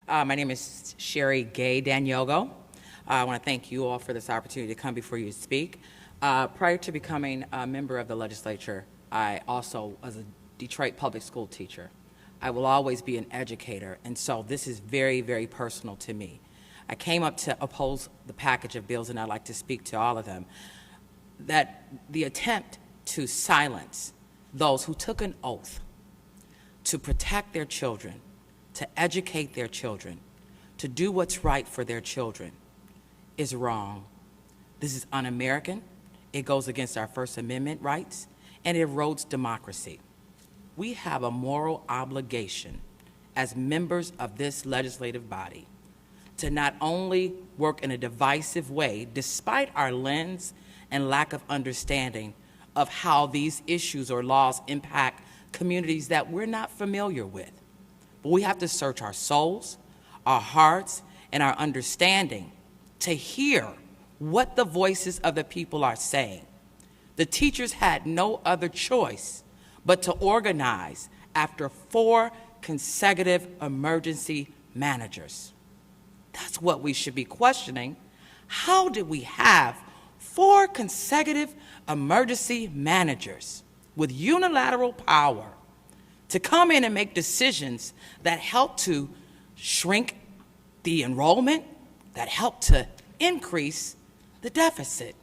My name is Sherry Gay-Dagnogo. I want to thank you all for this opportunity to come before you to speak. Prior to becoming a member of the legislature, I also was a Detroit public school teacher. I will always be an educator, and so this is very, very personal to me. I came up to oppose the package of bills, and I'd like to speak to all of them. That the attempt to silence those who took an oath to protect their children, to educate their children, to do what's right for their children, is wrong. This is un-American. It goes against our First Amendment rights, and it erodes democracy. We have a moral obligation as members of this legislative body to not only work in a divisive way, despite our lens and lack of understanding of how these issues or laws impact communities that we're not familiar with, but we have to search our souls, our hearts, and our understanding to hear what the voices of the people are saying. The teachers had no other choice but to organize after 4 consecutive emergency managers. That's what we should be questioning. How did we have 4 consecutive emergency managers with unilateral power to come in and make decisions that help to shrink the enrollment, that help to increase the deficit?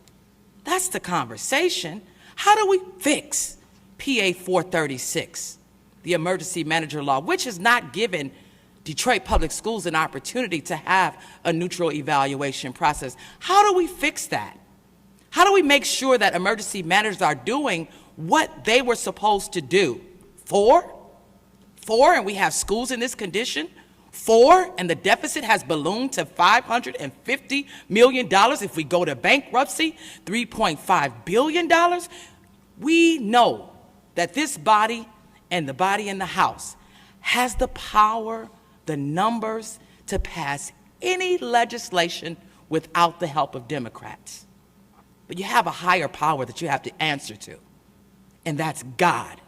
That's the conversation. How do we fix PA 436, the emergency manager law, which has not given Detroit Public Schools an opportunity to have a neutral evaluation process? How do we fix that? How do we make sure that emergency managers are doing what they were supposed to do? 4, and we have schools in this condition? 4, and the deficit has ballooned to $550 million. If we go to bankruptcy, $3.5 billion. We know that this body and the body in the House has the power, the numbers to pass any legislation without the help of Democrats. But you have a higher power that you have to answer to, and that's God.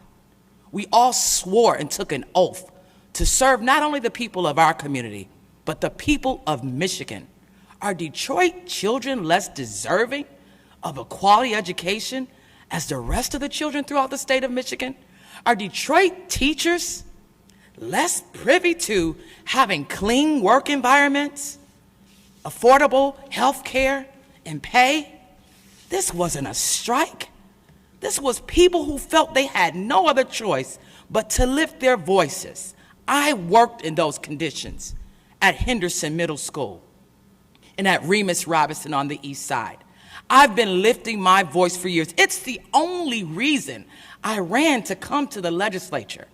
We all swore and took an oath to serve not only the people of our community, but the people of Michigan. Are Detroit children less deserving of a quality education as the rest of the children throughout the state of Michigan? Are Detroit teachers less privy to having clean work environments, affordable health care, and pay? This wasn't a strike. This was people who felt they had no other choice but to lift their voices. I worked in those conditions at Henderson Middle School and at Remus Robinson on the East Side. I've been lifting my voice for years. It's the only reason I ran to come to the legislature.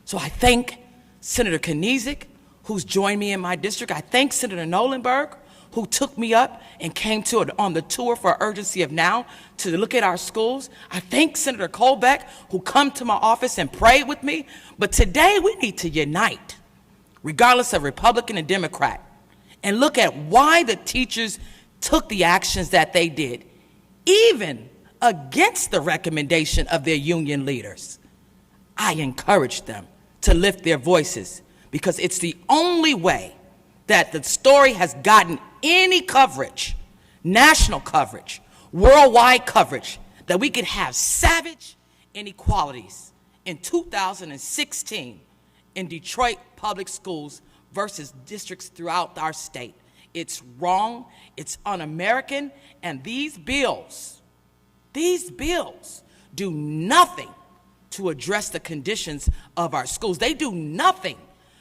So I thank Senator Kniezek, who's joined me in my district. I thank Senator Nolenberg, who took me up and came on the tour for Urgency of Now to look at our schools. I thank Senator Colbeck, who come to my office and prayed with me. But today we need to unite, regardless of Republican and Democrat, and look at why the teachers took the actions that they did, even against the recommendation of their union leaders. I encourage them to lift their voices because it's the only way that the story has gotten any coverage, national coverage, worldwide coverage, that we could have savage inequalities in 2016 in Detroit public schools versus districts throughout our state. It's wrong, it's un-American, and these bills do nothing to address the conditions of our schools. They do nothing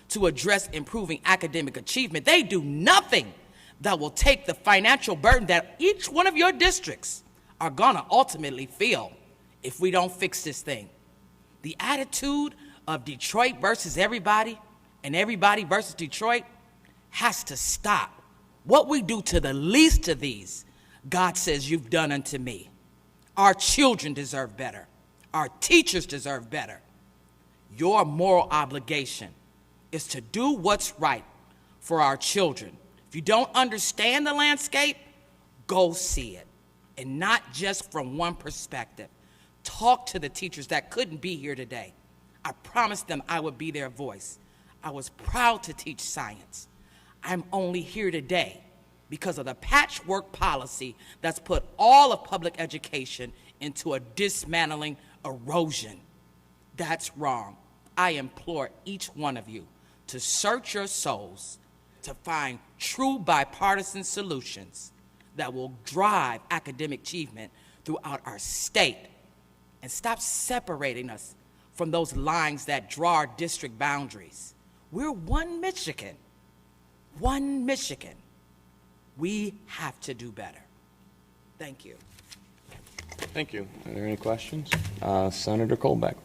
to address improving academic achievement. They do nothing that will take the financial burden that each one of your districts are gonna ultimately feel if we don't fix this thing. The attitude of Detroit versus everybody and everybody versus Detroit has to stop. What we do to the least of these, God says, you've done unto me. Our children deserve better. Our teachers deserve better. Your moral obligation is to do what's right for our children. If you don't understand the landscape, go see it, and not just from one perspective. Talk to the teachers that couldn't be here today. I promised them I would be their voice. I was proud to teach science. I'm only here today because of the patchwork policy that's put all of public education into a dismantling erosion. That's wrong. I implore each one of you to search your souls to find true bipartisan solutions that will drive academic achievement throughout our state and stop separating us from those lines that draw our district boundaries. We're one Michigan. One Michigan. We have to do better. Thank you. Thank you. Are there any questions? Senator Colbeck.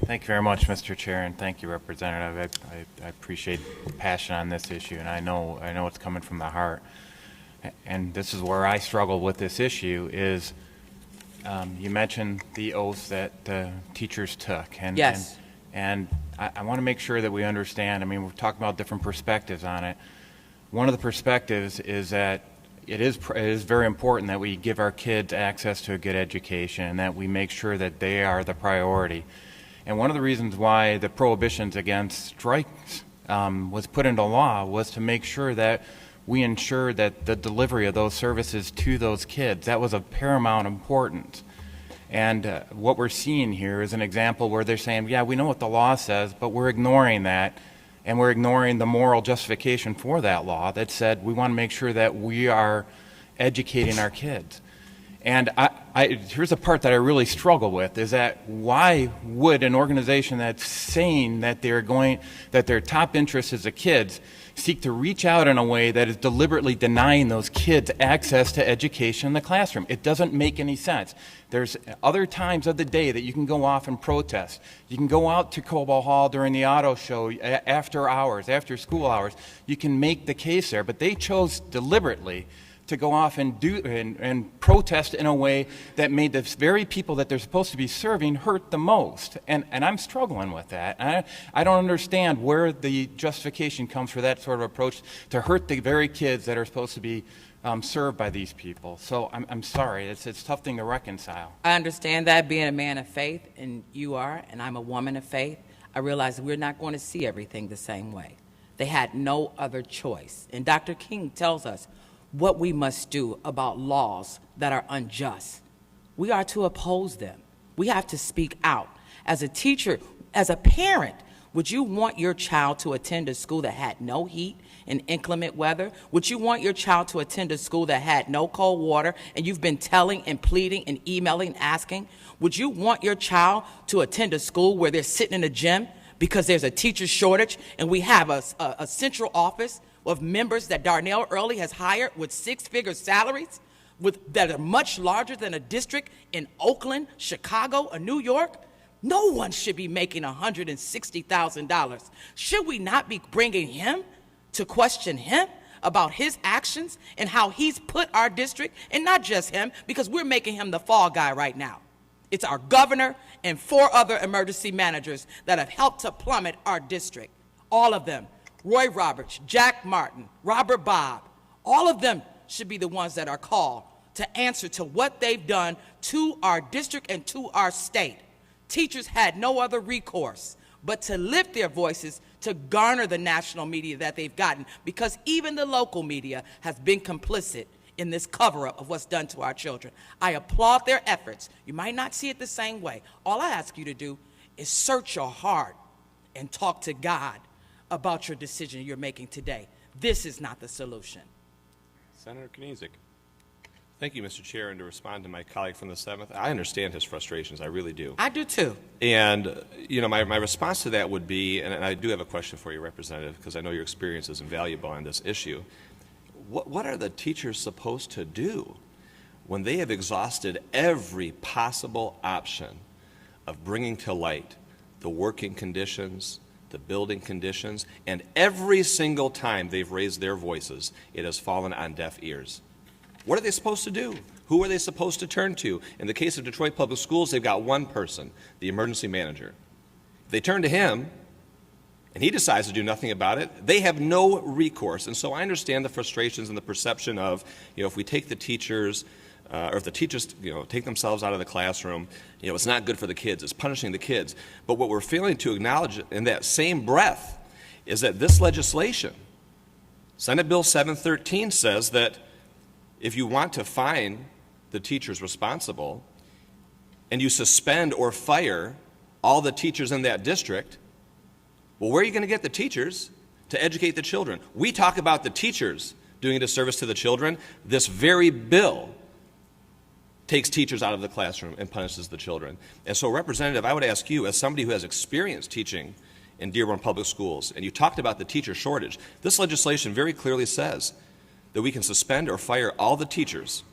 Thank you very much, Mr. Chair, and thank you, Representative. I appreciate the passion on this issue, and I know it's coming from the heart. And this is where I struggle with this issue is you mentioned the oaths that the teachers took. And, yes. And I want to make sure that we understand. I mean, we're talking about different perspectives on it. One of the perspectives is that it is very important that we give our kids access to a good education and that we make sure that they are the priority. And one of the reasons why the prohibitions against strikes was put into law was to make sure that we ensure that the delivery of those services to those kids, that was of paramount importance. And what we're seeing here is an example where they're saying, yeah, we know what the law says, but we're ignoring that, and we're ignoring the moral justification for that law that said we want to make sure that we are educating our kids. And here's a part that I really struggle with is that why would an organization that's saying that their top interest is the kids seek to reach out in a way that is deliberately denying those kids access to education in the classroom? It doesn't make any sense. There's other times of the day that you can go off and protest. You can go out to Cobo Hall during the auto show after hours, after school hours. You can make the case there, but they chose deliberately to go off and protest in a way that made the very people that they're supposed to be serving hurt the most. And I'm struggling with that. I don't understand where the justification comes for that sort of approach to hurt the very kids that are supposed to be served by these people. So I'm sorry, it's a tough thing to reconcile. I understand that, being a man of faith, and you are, and I'm a woman of faith. I realize we're not going to see everything the same way. They had no other choice. And Dr. King tells us what we must do about laws that are unjust. We are to oppose them. We have to speak out. As a teacher, as a parent, would you want your child to attend a school that had no heat and inclement weather? Would you want your child to attend a school that had no cold water and you've been telling and pleading and emailing, asking? Would you want your child to attend a school where they're sitting in a gym because there's a teacher shortage and we have a central office of members that Darnell Early has hired with six-figure salaries that are much larger than a district in Oakland, Chicago, or New York? No one should be making $160,000. Should we not be bringing him to question him about his actions and how he's put our district, and not just him, because we're making him the fall guy right now. It's our governor and 4 other emergency managers that have helped to plummet our district. All of them. Roy Roberts, Jack Martin, Robert Bobb, all of them should be the ones that are called to answer to what they've done to our district and to our state. Teachers had no other recourse but to lift their voices to garner the national media that they've gotten, because even the local media has been complicit in this cover-up of what's done to our children. I applaud their efforts. You might not see it the same way. All I ask you to do is search your heart and talk to God about your decision you're making today. This is not the solution. Senator Kniezek. Thank you, Mr. Chair, and to respond to my colleague from the 7th, I understand his frustrations, I really do. I do too. And, you know, my response to that would be, and I do have a question for you, Representative, because I know your experience is invaluable on this issue. What are the teachers supposed to do when they have exhausted every possible option of bringing to light the working conditions, the building conditions, and every single time they've raised their voices, it has fallen on deaf ears? What are they supposed to do? Who are they supposed to turn to? In the case of Detroit Public Schools, they've got one person, the emergency manager. If they turn to him, and he decides to do nothing about it, they have no recourse. And so I understand the frustrations and the perception of, you know, if we take the teachers' or if the teachers, take themselves out of the classroom, it's not good for the kids, it's punishing the kids. But what we're failing to acknowledge in that same breath is that this legislation, Senate Bill 713, says that if you want to fine the teachers responsible and you suspend or fire all the teachers in that district, well, where are you going to get the teachers to educate the children? We talk about the teachers doing a disservice to the children. This very bill takes teachers out of the classroom and punishes the children. And so, Representative, I would ask you, as somebody who has experience teaching in Dearborn Public Schools, and you talked about the teacher shortage, this legislation very clearly says that we can suspend or fire all the teachers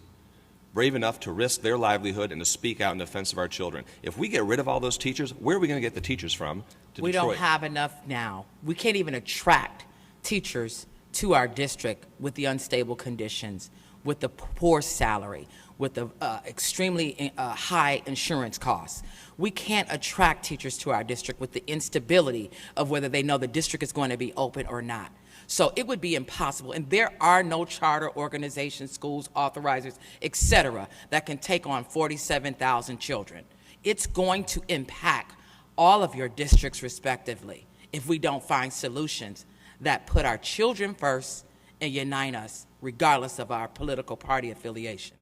brave enough to risk their livelihood and to speak out in defense of our children. If we get rid of all those teachers, where are we going to get the teachers from to We Detroit? don't have enough now. We can't even attract teachers to our district with the unstable conditions, with the poor salary, with the extremely high insurance costs. We can't attract teachers to our district with the instability of whether they know the district is going to be open or not. So it would be impossible, and there are no charter organizations, schools, authorizers, et cetera, that can take on 47,000 children. It's going to impact all of your districts respectively if we don't find solutions that put our children first and unite us regardless of our political party affiliation.